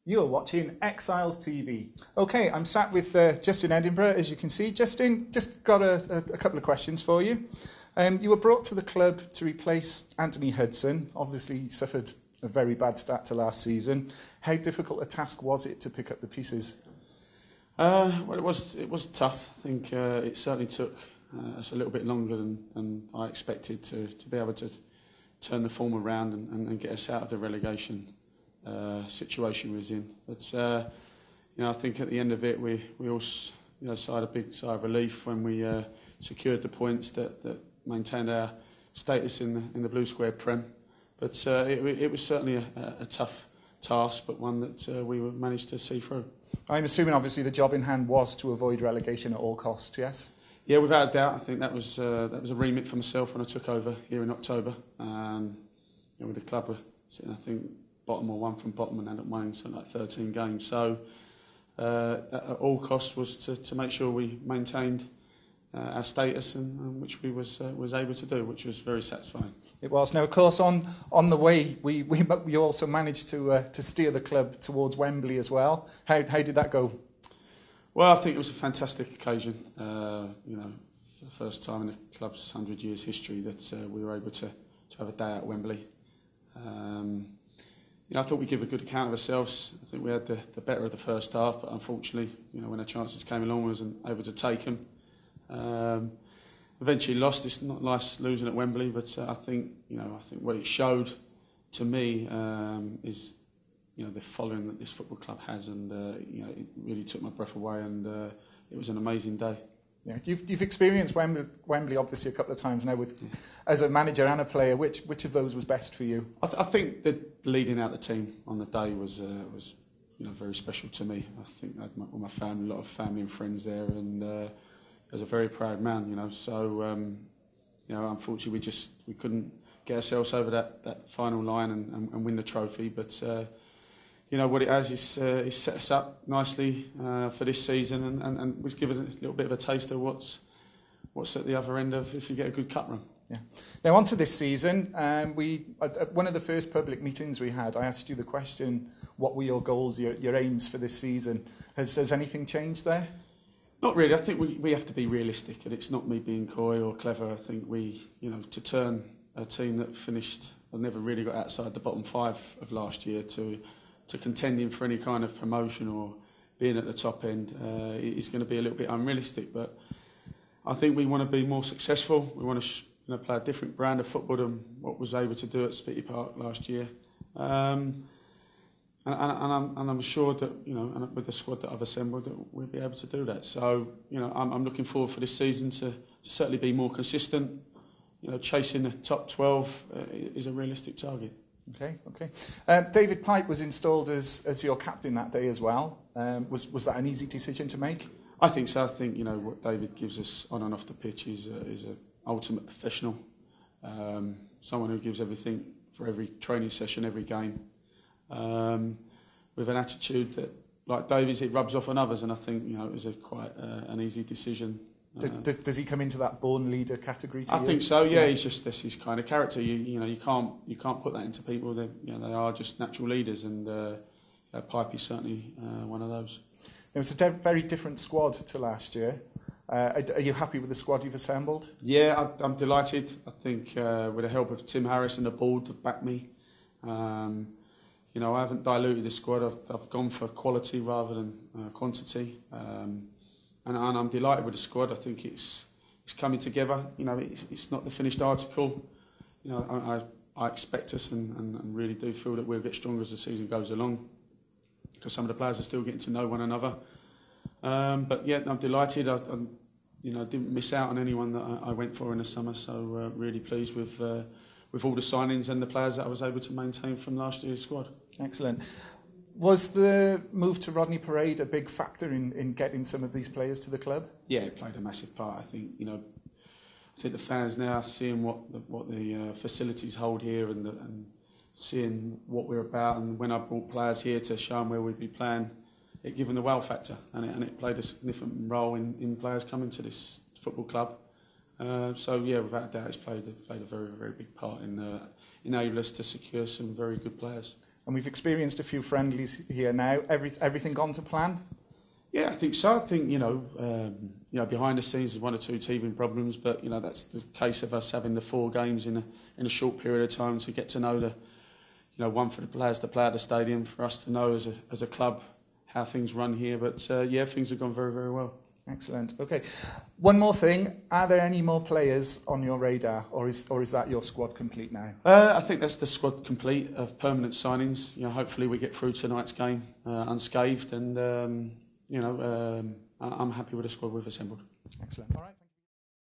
You're watching Exiles TV. Okay, I'm sat with Justin Edinburgh, as you can see. Justin, just got a couple of questions for you. You were brought to the club to replace Anthony Hudson. Obviously, he suffered a very bad start to last season. How difficult a task was it to pick up the pieces? Well, it was tough. I think it certainly took us a little bit longer than I expected to be able to turn the form around and get us out of the relegation situation we was in. But I think at the end of it, we all sighed a big sigh of relief when we secured the points that maintained our status in the Blue Square Prem. But it was certainly a tough task, but one that we managed to see through. I'm assuming, obviously, the job in hand was to avoid relegation at all costs, yes? Yeah, without a doubt. I think that was a remit for myself when I took over here in October. With the club sitting, I think, bottom or one from bottom and ended up winning something like 13 games. So at all costs was to make sure we maintained our status, and which we was able to do, which was very satisfying. It was. Now, of course, on the way, we also managed to steer the club towards Wembley as well. How did that go? Well, I think it was a fantastic occasion. For the first time in the club's 100 years history that we were able to have a day at Wembley. I thought we'd give a good account of ourselves. I think we had the better of the first half, but unfortunately, when the chances came along, we wasn't able to take them. Eventually lost. It's not nice losing at Wembley, but I think what it showed to me is the following that this football club has, and it really took my breath away, and it was an amazing day. Yeah, you've experienced Wembley obviously a couple of times now as a manager and a player. Which of those was best for you? I think that leading out the team on the day was very special to me. I think I had all my family, a lot of family and friends there, and I was a very proud man. So unfortunately we couldn't get ourselves over that final line and win the trophy, but. What it has is set us up nicely for this season, and was given a little bit of a taste of what's at the other end of if you get a good cup run. Yeah. Now on to this season. At one of the first public meetings we had, I asked you the question: what were your goals, your aims for this season? Has anything changed there? Not really. I think we have to be realistic, and it's not me being coy or clever. I think to turn a team that finished or never really got outside the bottom five of last year to contending for any kind of promotion or being at the top end is going to be a little bit unrealistic. But I think we want to be more successful. We want to play a different brand of football than what was able to do at Spitty Park last year. And I'm sure that and with the squad that I've assembled, that we'll be able to do that. So I'm looking forward for this season to certainly be more consistent. Chasing the top 12 is a realistic target. Okay. David Pipe was installed as your captain that day as well. Was that an easy decision to make? I think so. I think what David gives us on and off the pitch is an ultimate professional. Someone who gives everything for every training session, every game, with an attitude that, like David's, it rubs off on others. And I think it was quite an easy decision. Does he come into that born leader category to you? I think so. Yeah, that's his kind of character. You can't put that into people. They are just natural leaders, and Pipe is certainly one of those. It was a very different squad to last year. Are you happy with the squad you've assembled? Yeah, I'm delighted. I think with the help of Tim Harris and the board to back me, I haven't diluted the squad. I've gone for quality rather than quantity. And I'm delighted with the squad. I think it's coming together. It's not the finished article. I expect us and really do feel that we'll get stronger as the season goes along, because some of the players are still getting to know one another. But yeah, I'm delighted. I didn't miss out on anyone that I went for in the summer. So really pleased with all the signings and the players that I was able to maintain from last year's squad. Excellent. Was the move to Rodney Parade a big factor in getting some of these players to the club? Yeah, it played a massive part. I think the fans now are seeing what the facilities hold here and seeing what we're about. And when I brought players here to show them where we'd be playing, it gave them the wow factor, and it played a significant role in players coming to this football club. So yeah, without a doubt, it's played a very, very big part in enable us to secure some very good players. And we've experienced a few friendlies here now. Everything gone to plan? Yeah, I think so. I think, behind the scenes there's one or two teething problems, but, that's the case of us having the 4 games in a short period of time to get to know one for the players to play at the stadium, for us to know as a club how things run here. But, things have gone very, very well. Excellent. Okay. One more thing. Are there any more players on your radar, or is that your squad complete now? I think that's the squad complete of permanent signings. Hopefully we get through tonight's game unscathed, and I'm happy with the squad we've assembled. Excellent. All right.